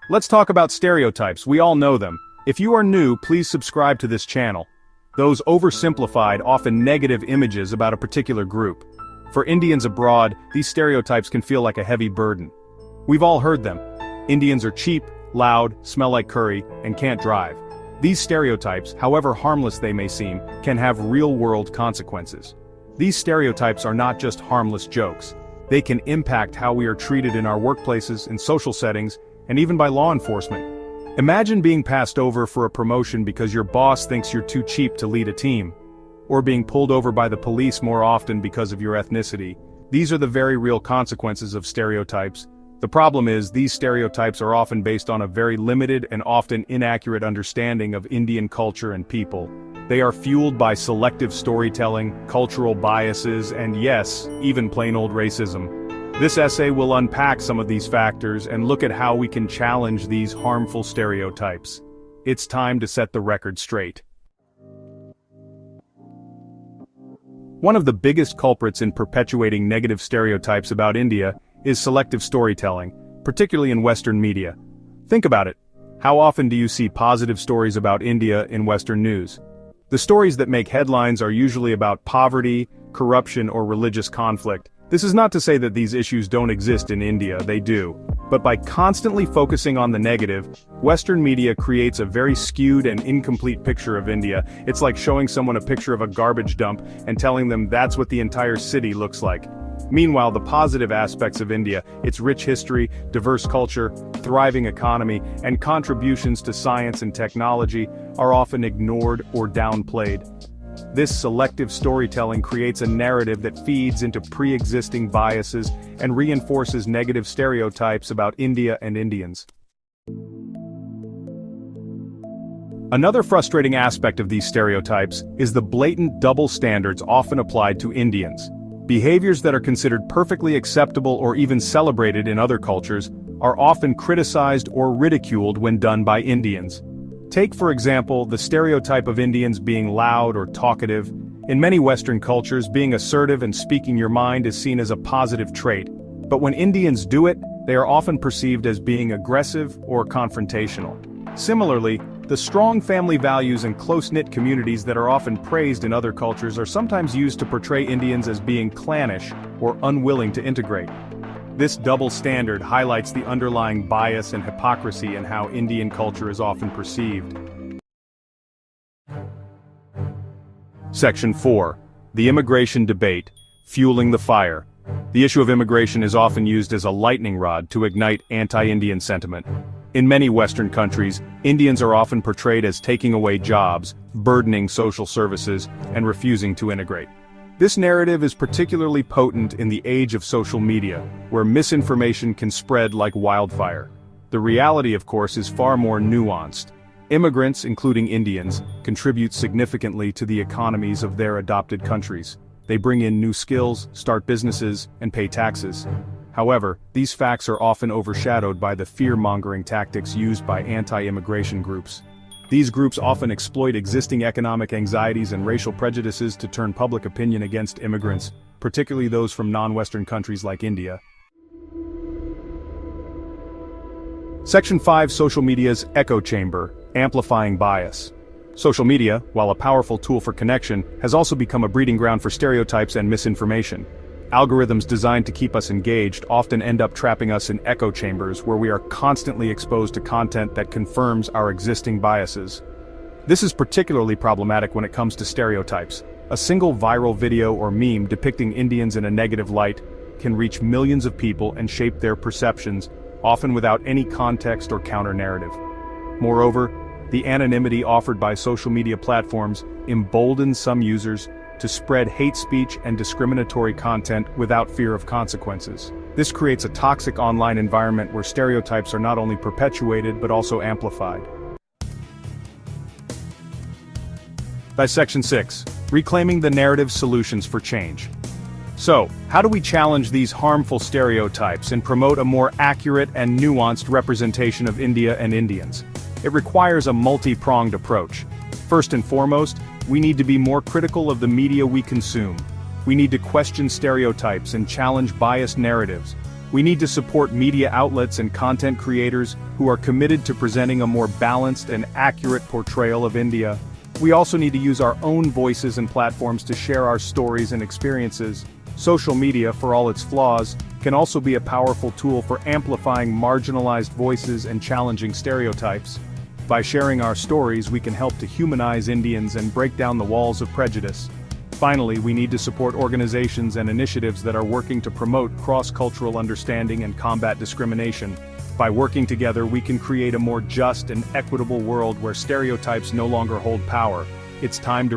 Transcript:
Let's talk about stereotypes. We all know them. If you are new, please subscribe to this channel. Those oversimplified, often negative images about a particular group. For Indians abroad, these stereotypes can feel like a heavy burden. We've all heard them. Indians are cheap, loud, smell like curry, and can't drive. These stereotypes, however harmless they may seem, can have real-world consequences. These stereotypes are not just harmless jokes. They can impact how we are treated in our workplaces, in social settings, and even by law enforcement. Imagine being passed over for a promotion because your boss thinks you're too cheap to lead a team. Or being pulled over by the police more often because of your ethnicity. These are the very real consequences of stereotypes. The problem is, these stereotypes are often based on a very limited and often inaccurate understanding of Indian culture and people. They are fueled by selective storytelling, cultural biases, and yes, even plain old racism. This essay will unpack some of these factors and look at how we can challenge these harmful stereotypes. It's time to set the record straight. One of the biggest culprits in perpetuating negative stereotypes about India is selective storytelling, particularly in Western media. Think about it. How often do you see positive stories about India in Western news? The stories that make headlines are usually about poverty, corruption, or religious conflict. This is not to say that these issues don't exist in India, they do. But by constantly focusing on the negative, Western media creates a very skewed and incomplete picture of India. It's like showing someone a picture of a garbage dump and telling them that's what the entire city looks like. Meanwhile, the positive aspects of India, its rich history, diverse culture, thriving economy, and contributions to science and technology, are often ignored or downplayed. This selective storytelling creates a narrative that feeds into pre-existing biases and reinforces negative stereotypes about India and Indians. Another frustrating aspect of these stereotypes is the blatant double standards often applied to Indians. Behaviors that are considered perfectly acceptable or even celebrated in other cultures are often criticized or ridiculed when done by Indians. Take, for example, the stereotype of Indians being loud or talkative. In many Western cultures, being assertive and speaking your mind is seen as a positive trait. But when Indians do it, they are often perceived as being aggressive or confrontational. Similarly, the strong family values and close-knit communities that are often praised in other cultures are sometimes used to portray Indians as being clannish or unwilling to integrate. This double standard highlights the underlying bias and hypocrisy in how Indian culture is often perceived. Section 4. The immigration debate, fueling the fire. The issue of immigration is often used as a lightning rod to ignite anti-Indian sentiment. In many Western countries, Indians are often portrayed as taking away jobs, burdening social services, and refusing to integrate. This narrative is particularly potent in the age of social media, where misinformation can spread like wildfire. The reality, of course, is far more nuanced. Immigrants, including Indians, contribute significantly to the economies of their adopted countries. They bring in new skills, start businesses, and pay taxes. However, these facts are often overshadowed by the fear-mongering tactics used by anti-immigration groups. These groups often exploit existing economic anxieties and racial prejudices to turn public opinion against immigrants, particularly those from non-Western countries like India. Section 5. Social media's echo chamber, amplifying bias. Social media, while a powerful tool for connection, has also become a breeding ground for stereotypes and misinformation. Algorithms designed to keep us engaged often end up trapping us in echo chambers where we are constantly exposed to content that confirms our existing biases. This is particularly problematic when it comes to stereotypes. A single viral video or meme depicting Indians in a negative light can reach millions of people and shape their perceptions, often without any context or counter-narrative. Moreover, the anonymity offered by social media platforms emboldens some users to spread hate speech and discriminatory content without fear of consequences. This creates a toxic online environment where stereotypes are not only perpetuated but also amplified. Section 6. Reclaiming the narrative solutions for change. So, how do we challenge these harmful stereotypes and promote a more accurate and nuanced representation of India and Indians? It requires a multi-pronged approach. First and foremost, we need to be more critical of the media we consume. We need to question stereotypes and challenge biased narratives. We need to support media outlets and content creators who are committed to presenting a more balanced and accurate portrayal of India. We also need to use our own voices and platforms to share our stories and experiences. Social media, for all its flaws, can also be a powerful tool for amplifying marginalized voices and challenging stereotypes. By sharing our stories, we can help to humanize Indians and break down the walls of prejudice. Finally, we need to support organizations and initiatives that are working to promote cross-cultural understanding and combat discrimination. By working together, we can create a more just and equitable world where stereotypes no longer hold power. It's time to